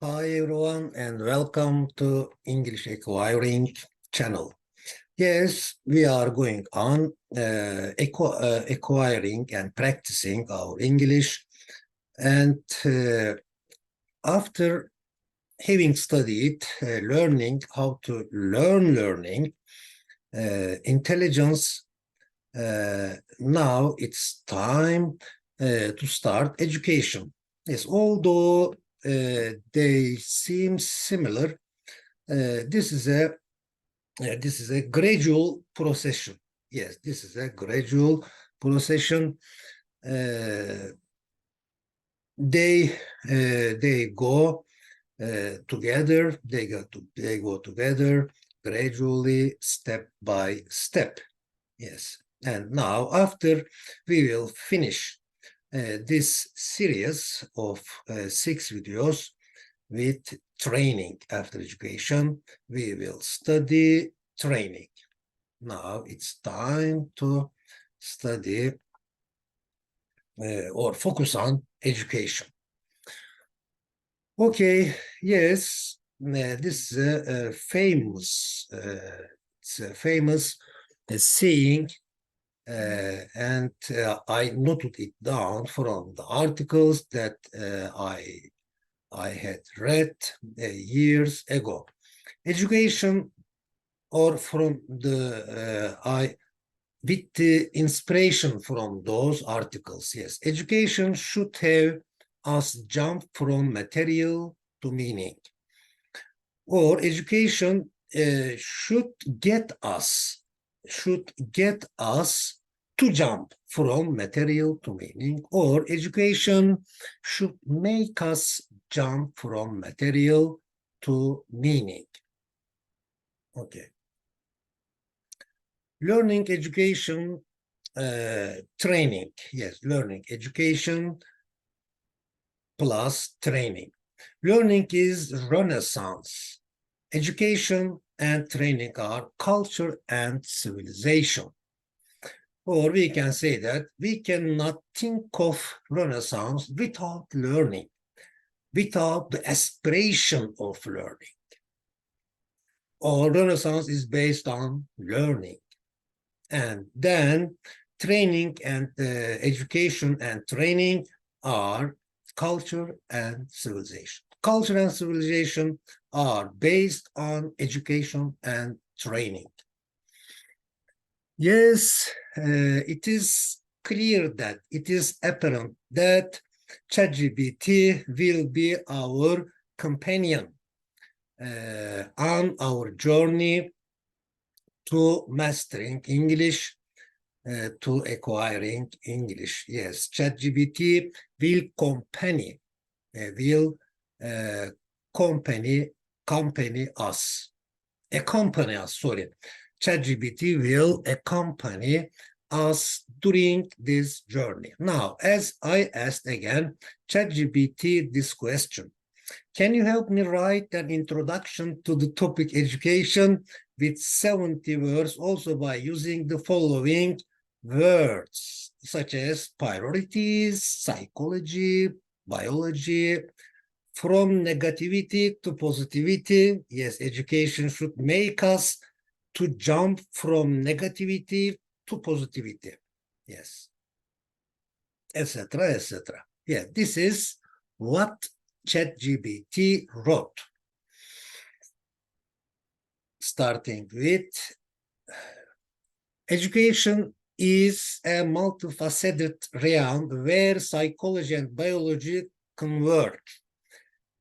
Hi everyone and welcome to English Acquiring channel. Yes, we are going on acquiring and practicing our English, and after having studied learning how to learning intelligence, now it's time to start education. Yes, although they seem similar, this is a gradual procession. Yes, this is a gradual procession. Uh, they go together. They go together gradually, step by step. Yes, and now after we will finish this series of 6 videos with training after education, we will study training. Now it's time to study or focus on education. Okay, yes, this is famous saying, and I noted it down from the articles that I had read years ago. Education, or from the I with the inspiration from those articles, yes, education should have us jump from material to meaning, or education should get us to jump from material to meaning, or education should make us jump from material to meaning. Okay. Learning, education, training. Yes, learning, education plus training. Learning is Renaissance. Education and training are culture and civilization. Or we can say that we cannot think of Renaissance without learning, without the aspiration of learning. Or Renaissance is based on learning. And then training and education and training are culture and civilization. Culture and civilization are based on education and training. Yes, it is clear that it is apparent that ChatGPT will be our companion on our journey to mastering English, to acquiring English. Yes, ChatGPT will will uh, accompany us. Accompany us, sorry. ChatGPT will accompany us during this journey. Now, as I asked again, ChatGPT this question: can you help me write an introduction to the topic education with 70 words, also by using the following words, such as priorities, psychology, biology, from negativity to positivity? Yes, education should make us to jump from negativity to positivity. Yes, etc., etc. Yeah, this is what ChatGPT wrote. Starting with, education is a multifaceted realm where psychology and biology converge,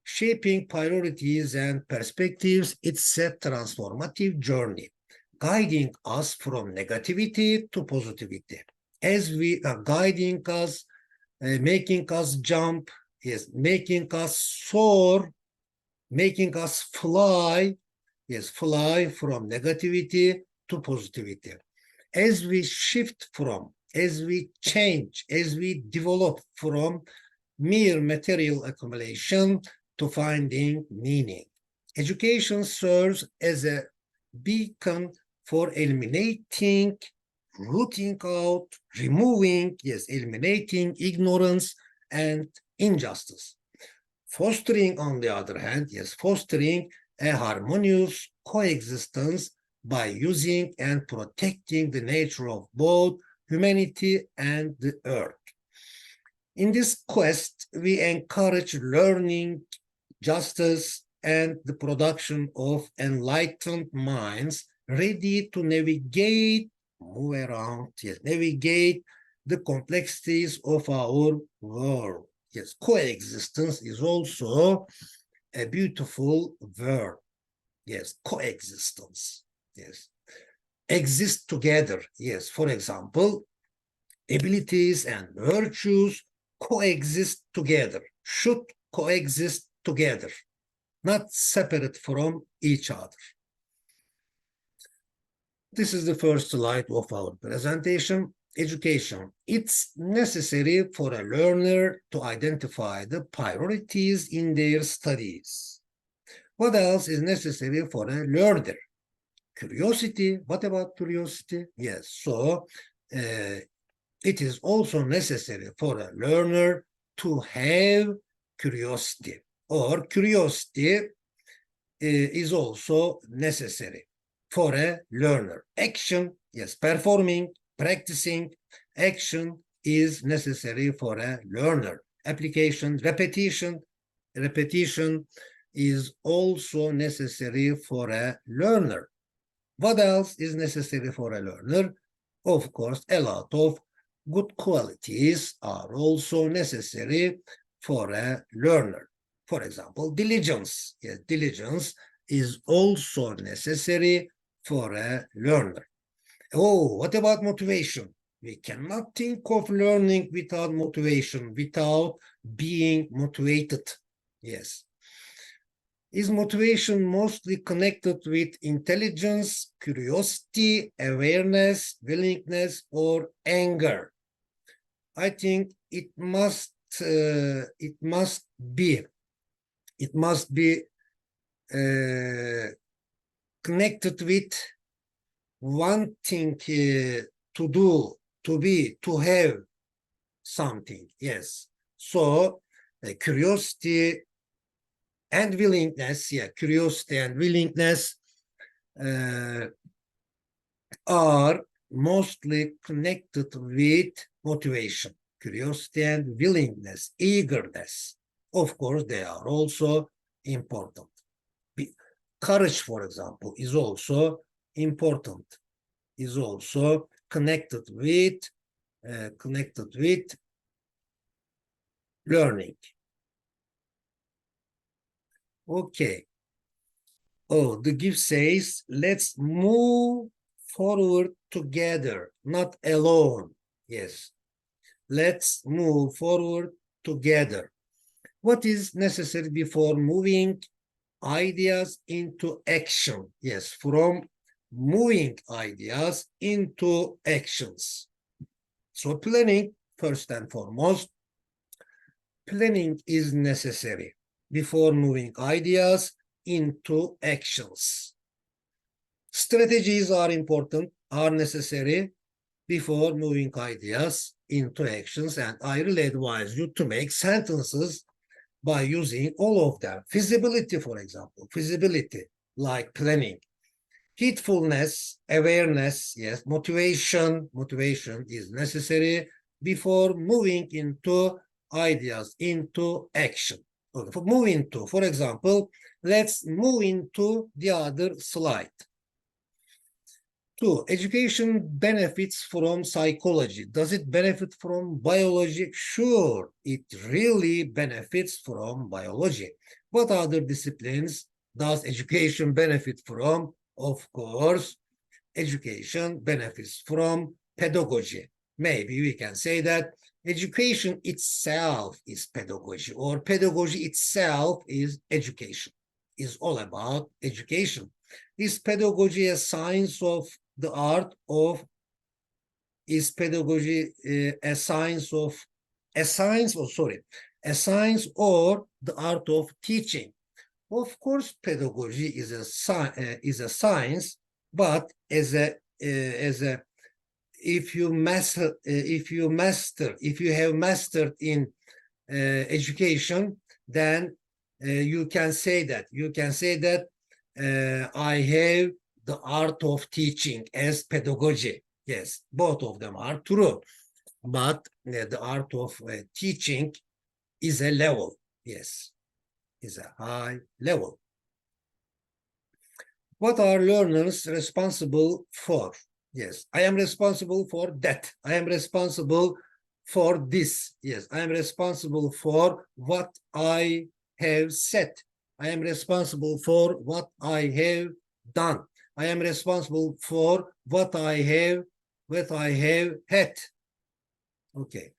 shaping priorities and perspectives. It's a transformative journey, guiding us from negativity to positivity. As we are guiding us, making us jump, yes, making us soar, making us fly, yes, fly from negativity to positivity. As we shift from, as we change, as we develop from mere material accumulation to finding meaning. Education serves as a beacon for eliminating, rooting out, removing, yes, eliminating ignorance and injustice. Fostering, on the other hand, yes, fostering a harmonious coexistence by using and protecting the nature of both humanity and the earth. In this quest, we encourage learning, justice, and the production of enlightened minds ready to navigate, move around, yes, navigate the complexities of our world. Yes, coexistence is also a beautiful word. Yes, coexistence. Yes, exist together. Yes, for example, abilities and virtues coexist together, should coexist together, not separate from each other. This is the first slide of our presentation. Education. It's necessary for a learner to identify the priorities in their studies. What else is necessary for a learner? Curiosity. What about curiosity? Yes, so it is also necessary for a learner to have curiosity, or curiosity is also necessary for a learner. Action, yes, performing, practicing, action is necessary for a learner. Application, repetition is also necessary for a learner. What else is necessary for a learner? Of course, a lot of good qualities are also necessary for a learner. For example, diligence. Yes, diligence is also necessary for a learner. Oh, what about motivation? We cannot think of learning without motivation, without being motivated. Yes. Is motivation mostly connected with intelligence, curiosity, awareness, willingness, or anger? I think it must be connected with wanting to do, to be, to have something. Yes. So curiosity and willingness, yeah, curiosity and willingness are mostly connected with motivation, curiosity and willingness, eagerness. Of course, they are also important. Courage, for example, is also important, is also connected with learning. Okay. Oh, the gift says, let's move forward together, not alone. Yes. Let's move forward together. What is necessary before moving ideas into action? Yes, from moving ideas into actions. So planning, first and foremost, planning is necessary before moving ideas into actions. Strategies are important, are necessary before moving ideas into actions, and I really advise you to make sentences by using all of them. Feasibility, for example, feasibility, like planning. Heedfulness, awareness, yes, motivation is necessary before moving into ideas, into action. Okay, for example, let's move into the other slide. 2. Education benefits from psychology. Does it benefit from biology? Sure, it really benefits from biology. What other disciplines does education benefit from? Of course, education benefits from pedagogy. Maybe we can say that education itself is pedagogy, or pedagogy itself is education, is all about education. Is pedagogy a science of the art of, is pedagogy a science or the art of teaching? Of course, pedagogy is a science, but as a if you have mastered in education, then you can say that. You can say that I have the art of teaching as pedagogy. Yes, both of them are true. But the art of teaching is a level. Yes, is a high level. What are learners responsible for? Yes, I am responsible for that. I am responsible for this. Yes, I am responsible for what I have said. I am responsible for what I have done. I am responsible for what I have had. Okay.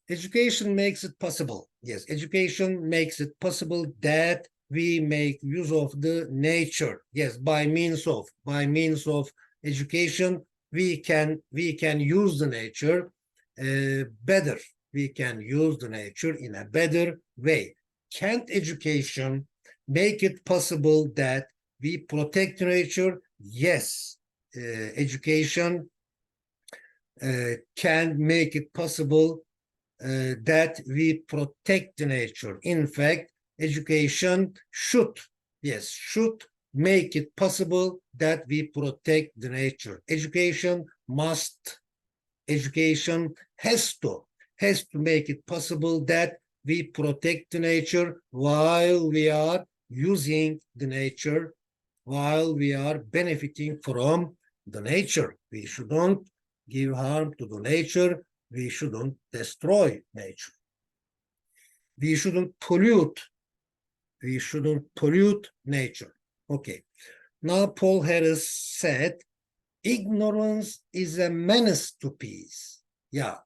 Education makes it possible. Yes, education makes it possible that we make use of the nature. Yes, by means of education, we can use the nature better. We can use the nature in a better way. Can't education make it possible that we protect nature? Yes, education can make it possible that we protect the nature. In fact, education should make it possible that we protect the nature. Education has to make it possible that we protect the nature while we are using the nature, while we are benefiting from the nature. We shouldn't give harm to the nature. We shouldn't destroy nature. We shouldn't pollute. We shouldn't pollute nature. Okay. Now Paul Harris said, ignorance is a menace to peace. Yeah.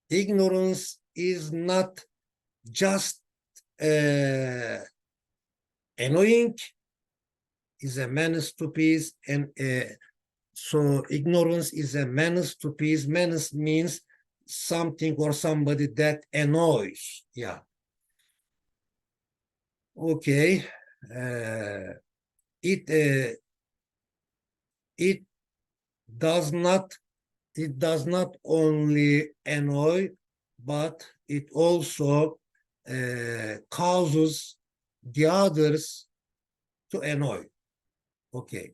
Ignorance is not just annoying, is a menace to peace. And so ignorance is a menace to peace. Menace means something or somebody that annoys. Yeah. Okay. It does not only annoy, but it also causes the others to annoy. Okay.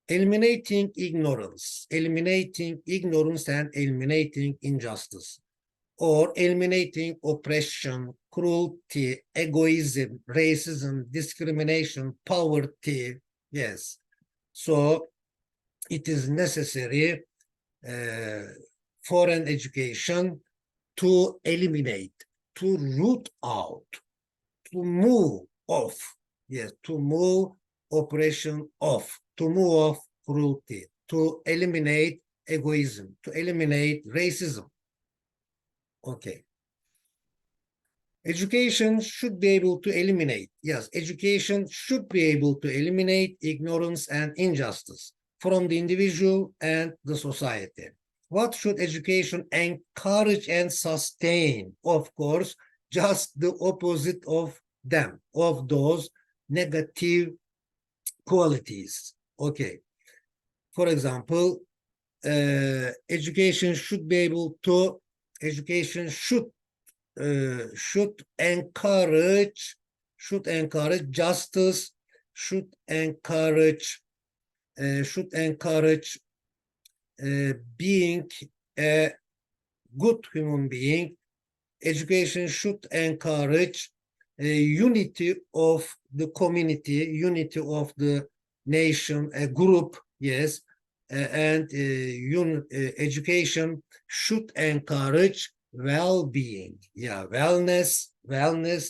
Eliminating ignorance and eliminating injustice, or eliminating oppression, cruelty, egoism, racism, discrimination, poverty. Yes. So it is necessary for an education to eliminate, to root out, to move off. Yes, to move oppression off, to move off cruelty, to eliminate egoism, to eliminate racism. Okay. Education should be able to eliminate, yes, education should be able to eliminate ignorance and injustice from the individual and the society. What should education encourage and sustain? Of course, just the opposite of them, of those negative qualities. Okay. For example, education should encourage justice, should encourage being a good human being. Education should encourage unity of the community, unity of the nation, a group. Yes, and education should encourage well-being. Yeah, wellness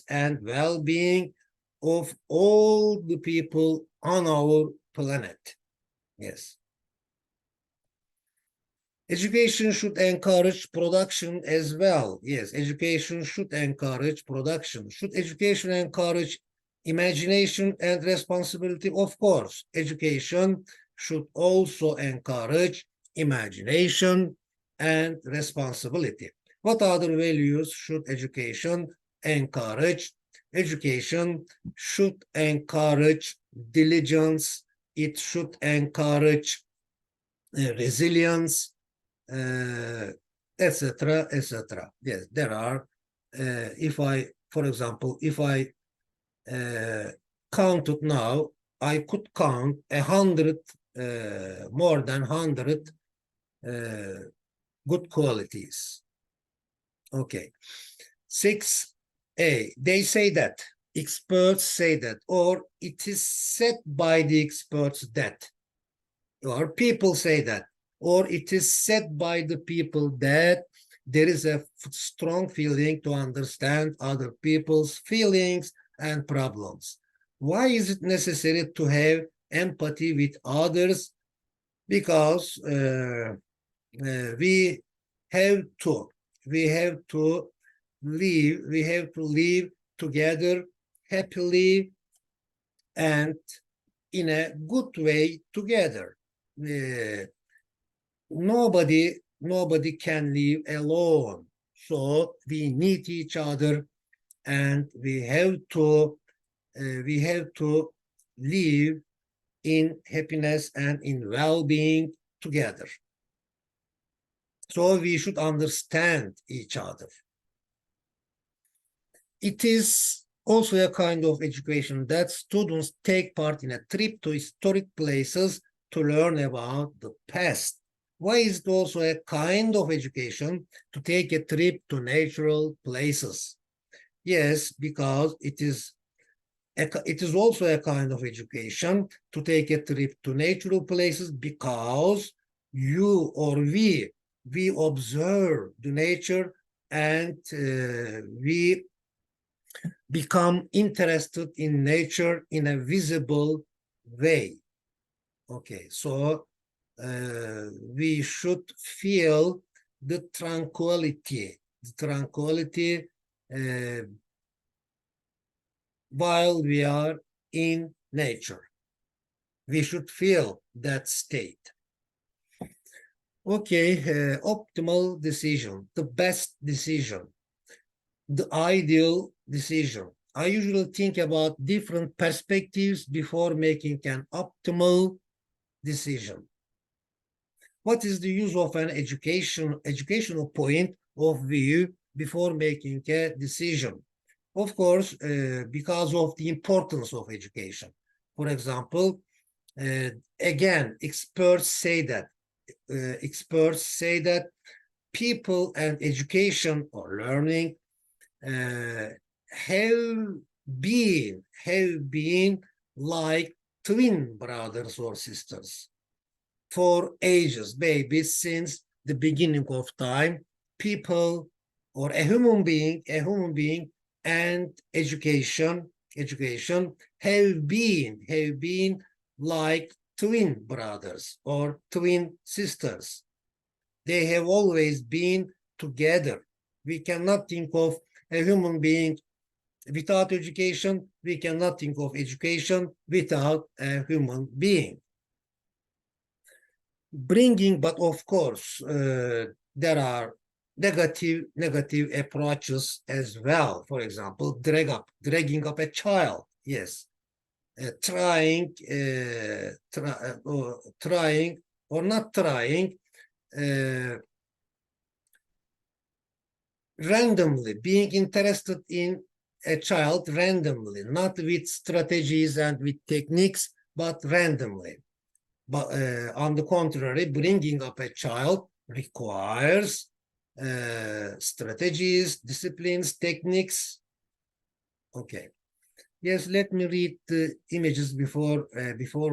and well-being of all the people on our planet. Yes. Education should encourage production as well. Yes, education should encourage production. Should education encourage imagination and responsibility? Of course, education should also encourage imagination and responsibility. What other values should education encourage? Education should encourage diligence. It should encourage resilience, etc., etc. Yes, there are if I, for example, if I counted now, I could count 100, more than 100 good qualities. Okay. 6a, they say that, experts say that, or it is said by the experts that, or people say that, or it is said by the people that there is a strong feeling to understand other people's feelings and problems. Why is it necessary to have empathy with others? Because we have to live together happily and in a good way together. Nobody can live alone, so we need each other, and we have to live in happiness and in well-being together. So we should understand each other. It is also a kind of education that students take part in a trip to historic places to learn about the past. Why is it also a kind of education to take a trip to natural places? Yes, because it is also a kind of education to take a trip to natural places, because you or we observe the nature, and we become interested in nature in a visible way. Okay, so we should feel the tranquility while we are in nature. We should feel that state. Okay, optimal decision, the best decision, the ideal decision. I usually think about different perspectives before making an optimal decision. What is the use of an educational point of view before making a decision? Of course, because of the importance of education. For example, again, experts say that people and education or learning have been like twin brothers or sisters for ages, maybe since the beginning of time. People, or a human being and education have been like twin brothers or twin sisters. They have always been together. We cannot think of a human being without education. We cannot think of education without a human being. But of course, there are negative approaches as well. For example, dragging up a child. Yes, trying or not trying, randomly, being interested in a child randomly, not with strategies and with techniques, but randomly. But on the contrary, bringing up a child requires strategies, disciplines, techniques. Okay. Yes, let me read the images before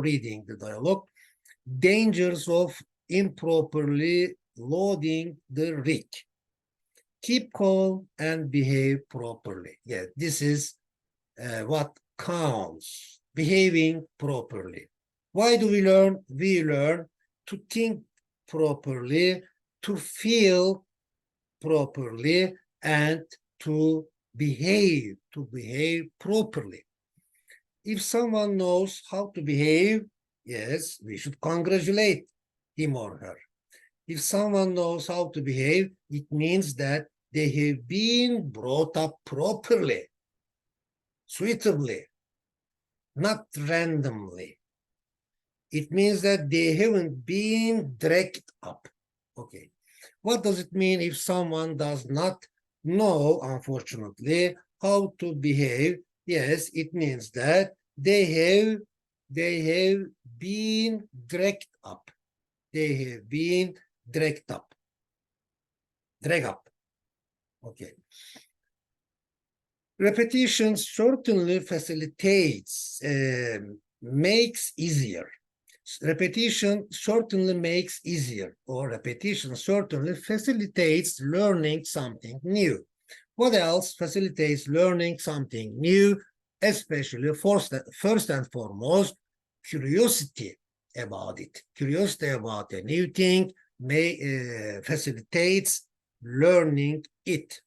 reading the dialogue. Dangers of improperly loading the rig. Keep calm and behave properly. Yeah, this is what counts, behaving properly. Why do we learn? We learn to think properly, to feel properly, and to behave properly. If someone knows how to behave, yes, we should congratulate him or her. If someone knows how to behave, it means that they have been brought up properly, suitably, not randomly. It means that they haven't been dragged up. Okay. What does it mean if someone does not No, unfortunately. How to behave? Yes, it means that they have been dragged up. They have been dragged up. Drag up. Okay. Repetition certainly facilitates, makes easier. Repetition certainly makes easier, or repetition certainly facilitates learning something new. What else facilitates learning something new, especially first and foremost, curiosity about it. Curiosity about a new thing facilitates learning it.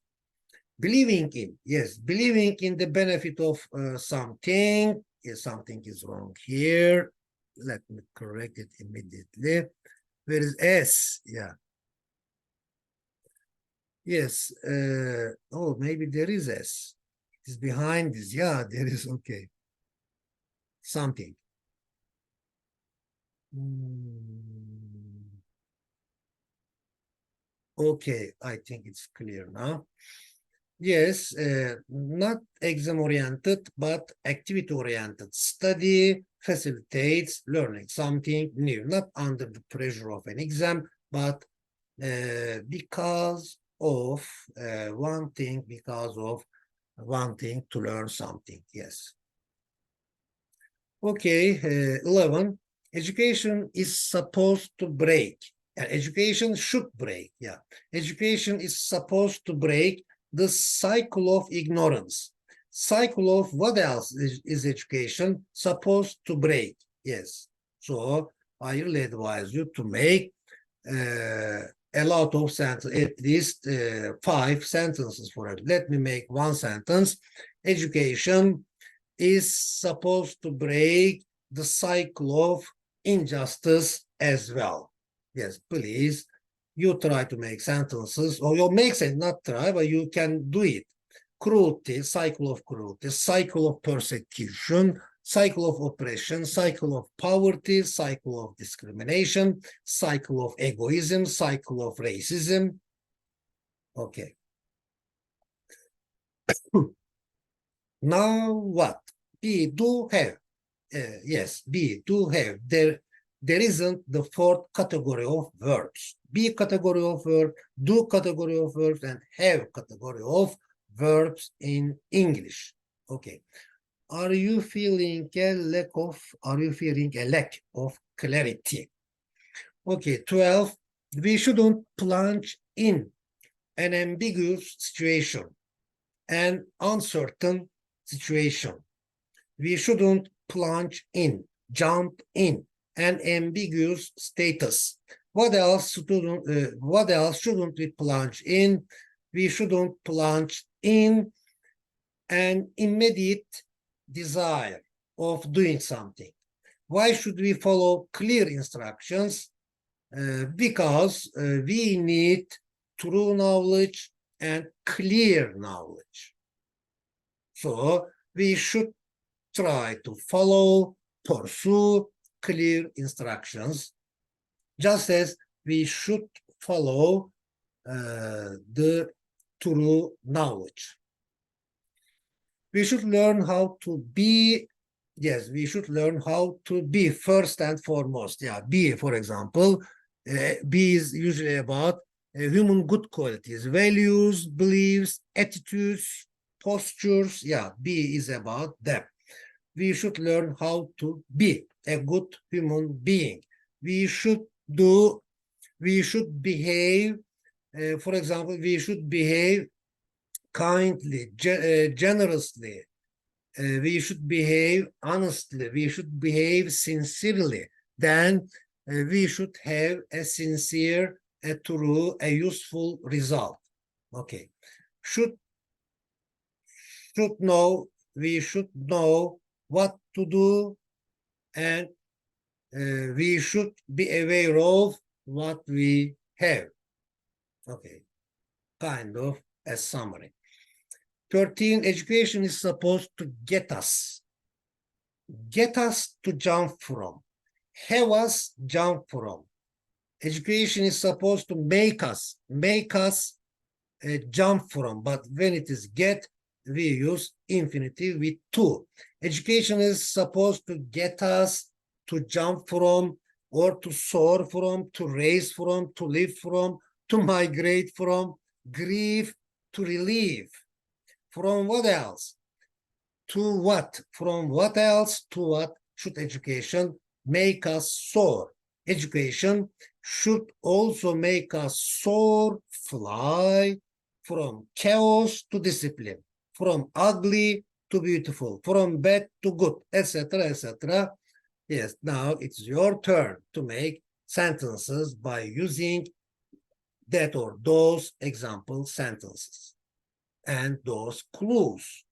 Believing in, yes, believing in the benefit of something. Yes, something is wrong here. Let me correct it immediately. Where is S? Yeah. Yes. Oh, maybe there is S. It's behind this. Yeah, there is. Okay. Something. Okay, I think it's clear now. Yes, not exam-oriented, but activity-oriented study facilitates learning something new, not under the pressure of an exam, but because of wanting to learn something. Yes. Okay, 11. Education is supposed to break. Education should break. Yeah. Education is supposed to break the cycle of ignorance. Cycle of what else is education supposed to break? Yes. So I really advise you to make a lot of sentences, at least 5 sentences for it. Let me make one sentence. Education is supposed to break the cycle of injustice as well. Yes, please, you try to make sentences, or you make sense, not try, but you can do it. Cruelty, cycle of persecution, cycle of oppression, cycle of poverty, cycle of discrimination, cycle of egoism, cycle of racism. Okay. Now what? We do have yes, be, to have. There isn't the fourth category of verbs. Be category of verb, do category of verbs, and have category of verbs in English. Okay. Are you feeling a lack of clarity? Okay, 12. We shouldn't plunge in an ambiguous situation, an uncertain situation. We shouldn't plunge in, jump in, an ambiguous status. What else shouldn't we plunge in? We shouldn't plunge in an immediate desire of doing something. Why should we follow clear instructions? Because we need true knowledge and clear knowledge. So we should try to pursue clear instructions, just as we should follow the true knowledge. We should learn how to be, yes, we should learn how to be first and foremost. Yeah, be, for example, be is usually about human good qualities, values, beliefs, attitudes, postures. Yeah, be is about them. We should learn how to be a good human being. We should behave, for example, we should behave kindly, generously. We should behave honestly. We should behave sincerely. Then we should have a sincere, a true, a useful result. Okay. Should know, we should know what to do, and we should be aware of what we have. Okay, kind of a summary. 13, education is supposed to get us to jump from, have us jump from. Education is supposed to make us jump from, but when it is get, we use infinitive with to. Education is supposed to get us to jump from, or to soar from, to raise from, to live from, to migrate from, grieve, to relieve. From what else? To what? From what else to what should education make us soar? Education should also make us soar, fly, from chaos to discipline, from ugly to beautiful, from bad to good, etc., etc. Yes, now it's your turn to make sentences by using that or those example sentences and those clues.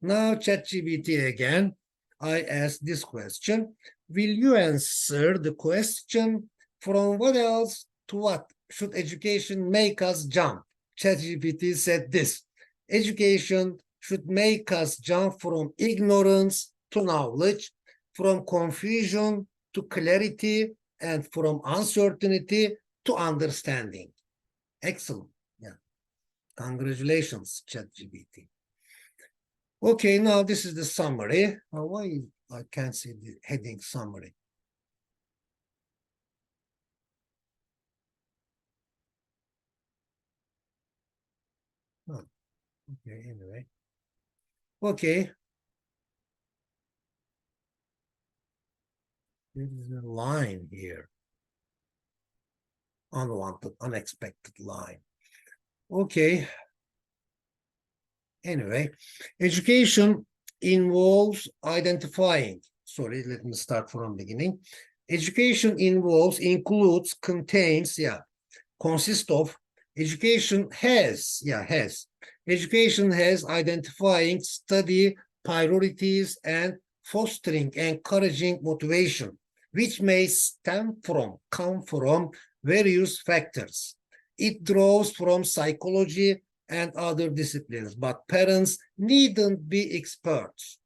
Now, ChatGPT again, I ask this question. Will you answer the question, from what else to what should education make us jump? ChatGPT said this. Education should make us jump from ignorance to knowledge, from confusion to clarity, and from uncertainty to understanding. Excellent. Yeah. Congratulations, ChatGPT. Okay, now this is the summary. Why I can't see the heading summary? Oh, okay, anyway. Okay. There is a line here. Unwanted, unexpected line. Okay. Anyway, education involves identifying. Sorry, let me start from beginning. Education includes, contains, consists of, education has, education has identifying, study, priorities, and fostering, encouraging motivation, which may come from various factors. It draws from psychology and other disciplines, but parents needn't be experts.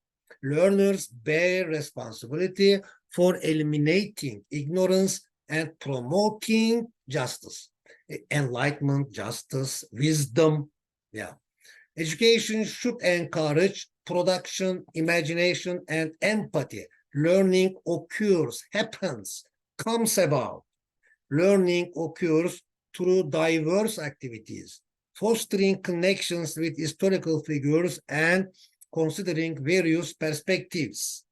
Learners bear responsibility for eliminating ignorance and promoting justice, enlightenment, justice, wisdom. Yeah. Education should encourage production, imagination, and empathy. Learning occurs, happens, comes about. Learning occurs through diverse activities, fostering connections with historical figures and considering various perspectives.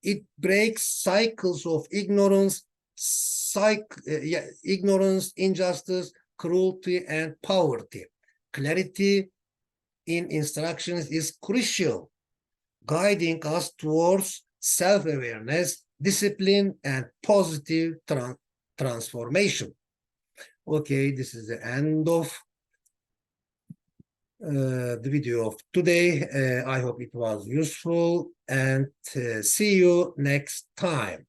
It breaks cycles of ignorance, ignorance, injustice, cruelty, and poverty. Clarity in instructions is crucial, guiding us towards self-awareness, discipline, and positive transformation. Okay, this is the end of the video of today. I hope it was useful, and see you next time.